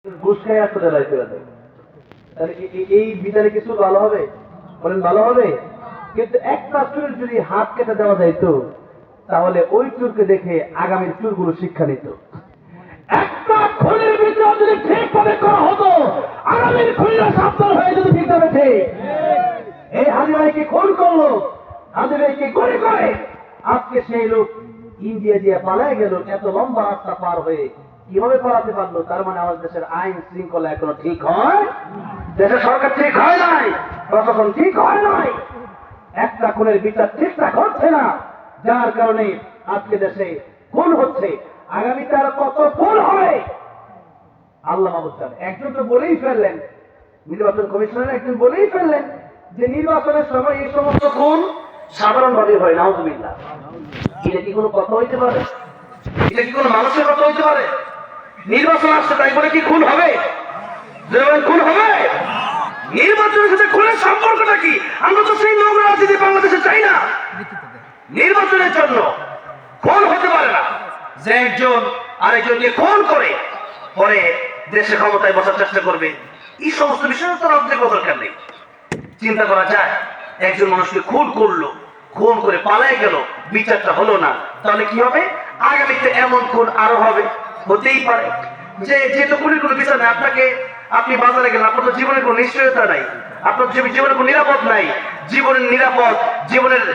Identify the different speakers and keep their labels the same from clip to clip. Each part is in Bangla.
Speaker 1: ঘুষ খেয়ে আসতে জেলায় ফেলে দেয়, তাহলে এই বিচারে কিছু ভালো হবে? বলেন ভালো হবে? কিন্তু একটা চুরের যদি হাত কেটে দেওয়া যাইত, তাহলে ওই চুরকে দেখে আগামীর চুরগুলো শিক্ষা নিত। একটা খুনের বিচার যদি ঠিকভাবে করা হতো, আগামীর খুনিরা সাবধান হয়ে যেত। ঠিক হবে ঠিক? এই হাজি ভাইকে খুন করলো, হাজি ভাইকে করে করে আজকে সেই লোক ইন্ডিয়া দিয়ে পালায় গেল। এত লম্বা রাস্তা পার হয়ে কিভাবে পালাতে পারলো? তার মানে আমাদের দেশের আইন শৃঙ্খলা এখনো ঠিক হয়, দেশের সরকার ঠিক হয় নাই, প্রশাসন ঠিক হয় নাই, একটা খুনের বিচার ঠিকঠাক হচ্ছে না, যার কারণে আজকে দেশে খুন হচ্ছে। আগামীতে আর কত খুন হবে আল্লাহ মাহবুব জানে। একজন তো বলেই ফেললেন, নির্বাচন কমিশনের একজন বলেই ফেললেন যে নির্বাচনের সময় এই সমস্ত খুন সাধারণভাবে হয়। নাউজুবিল্লাহ। এটা কি কোনো কথা হইতে পারে? এটা কি কোনো মানুষের কথা হইতে পারে? নির্বাচন আসছে তাই বলে কি খুন হবে? খুন হবে? নির্বাচনের সাথে খুনের সম্পর্কটা কি? আমরা তো সেই নোংরা রাজনীতি বাংলাদেশে চাই না। নির্বাচনের জন্য খুন হতে পারে না যে একজন আরেকজনকে খুন করে পরে দেশে ক্ষমতায় বসার চেষ্টা করবে। এই সমস্ত বিষয়ে তো রাজনীতি দরকার নেই। চিন্তা করা যায়, একজন মানুষকে খুন করলো, খুন করে পালায় গেল, বিচারটা হলো না, তাহলে কি হবে? আগামীতে এমন খুন আরো হবে, হতেই পারে। যে যেহেতু খুনের কোনো বিচার নেই, আপনি বাজারে গেলেন, আপনার তো জীবনের কোনো নিশ্চয়তা নাই, আপনার জীবনের কোনো নিরাপদ নাই। জীবনের নিরাপদ,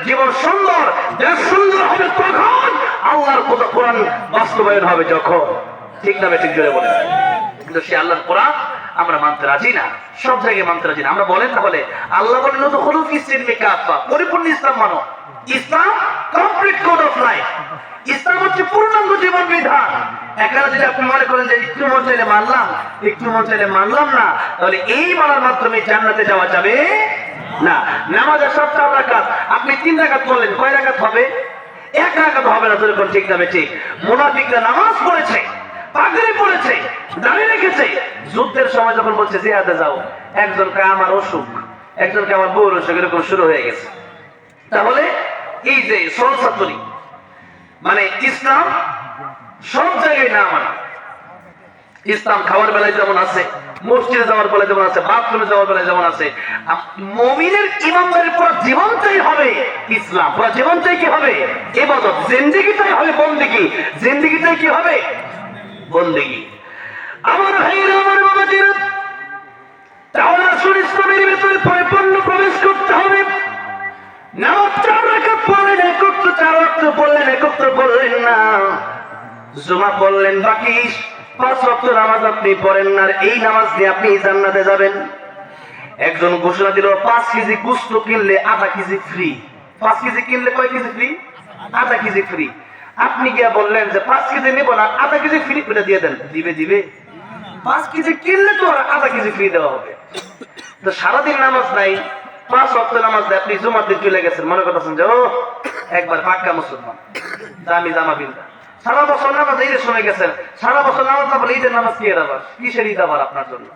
Speaker 1: জীবন সুন্দর, দেশ সুন্দর হবে তখন আল্লাহর কথা কোরআন বাস্তবায়ন হবে যখন। ঠিক না? ঠিক জোরে বলে। কিন্তু সে আল্লাহর কোরআন আমরা মানতে রাজি না, সব জায়গায় মানতে রাজি না। আমরা বলেন তাহলে আল্লাহ বলেন তো খুলুফ ইসলামে কাফা, পরিপূর্ণ ইসলাম মানো। ইসলাম কমপ্লিট কোড অফ লাইফ। ইসলাম হচ্ছে পূর্ণাঙ্গ জীবন বিধান। এখানে যদি আপনি মনে করেন যে একটু মন চাইলে মানলাম, একটু মন চাইলে মানলাম না, তাহলে এই মানার মাধ্যমে জান্নাতে যাওয়া যাবে না। নামাজের সব 4 রাকাত, আপনি 3 রাকাত পড়লেন, কয় রাকাত হবে? 1 রাকাত হবে না। যেরকম ঠিক না ঠিক? মুনাফিকরা নামাজ পড়েছে, পাগড়ি পড়েছে, দাঁড়িয়ে রেখেছে, যুদ্ধের সময় যখন বলছে জিহাদে যাও, একজনকে আমার অসুখ, একজনকে আমার বউর অসুখ, এরকম শুরু হয়ে গেছে। তাহলে এই যে সরসাতরি মানে ইসলাম সব জায়গায় না মানা। ইসলাম খাওয়ার বেলায় যেমন আছে, মসজিদে যাওয়ার বেলায় যেমন আছে, বাথরুমে যাওয়ার বেলায় যেমন আছে, মুমিনের ইমানদারির পুরো জীবনটাই হবে ইসলাম। পুরো জীবনটাই কি হবে? ইবাদত। জিন্দেগিটাই হবে বন্দেগি। জিন্দেগিটাই কি হবে? বন্দেগি। আমার ভাইরা, আমার বাবাজিরা, তাহলে আসলে ইসলামের ভিতরে পরিপূর্ণ প্রবেশ করতে হবে। নামাজ 4 রাকাত পড়লেন, একত্র 4 ওয়াক্ত পড়লেন, একত্র পড়লেন না, জুমা পড়লেন, বাকি 5 ওয়াক্ত নামাজ আপনি পড়েন না, এই নামাজ দিয়ে আপনি জান্নাতে যাবেন। একজন ঘোষণা দিল 5 কেজি গোশত কিনলে আধা কেজি ফ্রি। 5 কেজি কিনলে কয় কেজি ফ্রি? আধা কেজি ফ্রি। আপনি গিয়া বললেন যে 5 কেজি নেব না, আধা কেজি ফ্রি করে দিয়ে দেন। দিবে? 5 কেজি কিনলে তো আধা কেজি ফ্রি দেওয়া হবে। তো সারাদিন নামাজ নাই, 5 ওয়াক্ত নামাজ দেয়, আপনি জুমার দিন চলে গেছেন, মনে করতেছেন যে ও একবার পাক্কা মুসলমান, দামি জামা বিন্দা। সারা বছর নামাজ ঈদের সময় গেছেন, সারা বছর নামাজ না বলে ঈদের নামাজ কি আবার? কিসের ঈদ আবার আপনার জন্য?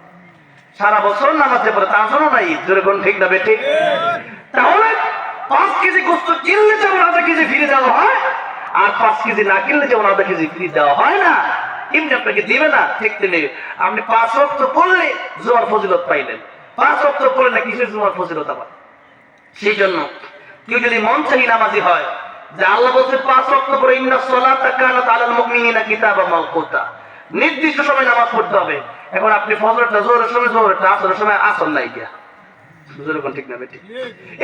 Speaker 1: সারা বছর নামাজে পড়ে তার জন্য না ঈদ। জোরে কোন ঠিক না বেঠি? তাহলে 5 কেজি গোশত কিনলে যেমন আধা কেজি ফ্রি দেওয়া হয়, আর 5 কেজি না কিনলে যেমন আধা কেজি ফ্রি দেওয়া হয় না, এমনি আপনাকে দিবে না। ঠিক তেমনি আপনি 5 ওয়াক্ত পড়লে জুমার ফজিলত পাইলেন, 5 ওয়াক্ত পড়লে না কিসের জুমার ফজিলত আবার? সেই জন্য কেউ যদি মন চাই নামাজি হয়, যে আল্লাহ বলছে 5 ওয়াক্ত পড়ে ইন্নাস সালাতা কানাত আলাল মুমিনিনা কিতাবাম মাওকুতা, নির্দিষ্ট সময় নামাজ পড়তে হবে। এখন আপনি ফজরটা জোহরের সময়, জোহরটা আসরের সময়, আসর নাই গিয়া, বুঝলেন কোন ঠিক না বেঠিক?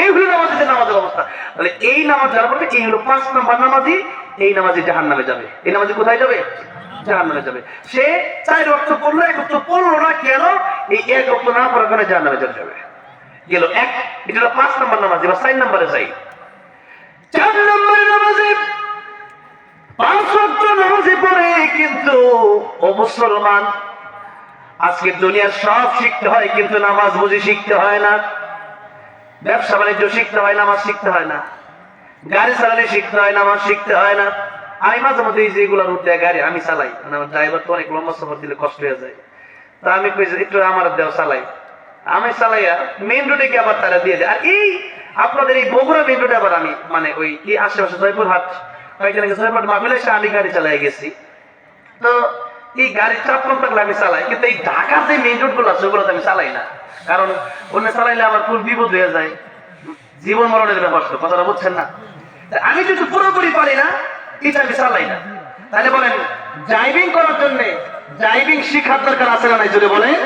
Speaker 1: এই হলো নামাজের অবস্থা। তাহলে এই নামাজ যারা পড়বে, এই হলো 5 নাম্বার নামাজি, এই নামাজি জাহান্নামে যাবে। এই নামাজি কোথায় যাবে? জাহান্নামে যাবে। সে 4 ওয়াক্ত পড়লো, 1 ওয়াক্ত পড়লো না, কেন? এই 1 ওয়াক্ত না পড়ার কারণে জাহান্নামে যাবে। গেল এক। এটা হলো 5 নাম্বার নামাজি। বা 4 নাম্বারে যাই। 4 নাম্বারের নামাজি 5 ওয়াক্ত নামাজি পড়ে, কিন্তু ও মুসলমান, আজকে দুনিয়ার সব শিখতে হয়, কিন্তু নামাজ বুঝি শিখতে হয় না। ব্যবসা বাণিজ্য শিখতে হয়, নামাজ শিখতে হয় না। গাড়ি চালালে শিখতে হয়, নামাজ শিখতে হয় না। আমি মাঝে মধ্যে এই যেগুলো রুট দেয় গাড়ি আমি চালাই, আমার ড্রাইভার তো অনেক লম্বা সফর দিলে কষ্ট হয়ে যায়, তা আমি কই একটু আমার দেও চালাই। আমি চালাইয়া মেইন রোডে গিয়ে আবার তারা দিয়ে দেয়। আর এই আপনাদের এই বগুড়া মেইন রোডে আবার আমি মানে ওই আশেপাশে জয়পুরহাট, কয়েকদিন আগে জয়পুরহাট মাহফিলে এসে আমি গাড়ি চালাই গেছি। তো এই গাড়ির চাপ কম থাকলে আমি চালাই, কিন্তু এই ঢাকার যে মেইন রোড গুলো আছে ওগুলোতে আমি চালাই না, কারণ অন্য চালাইলে আমার কোন বিপদ হয়ে যায়, জীবন মরণের ব্যাপার তো, কথাটা বুঝছেন না? আমি যদি পুরোপুরি পারি না এটা আমি চালাই না। তাহলে বলেন ড্রাইভিং করার জন্য ড্রাইভিং শিখার দরকার আছে না নাই? যদি বলেন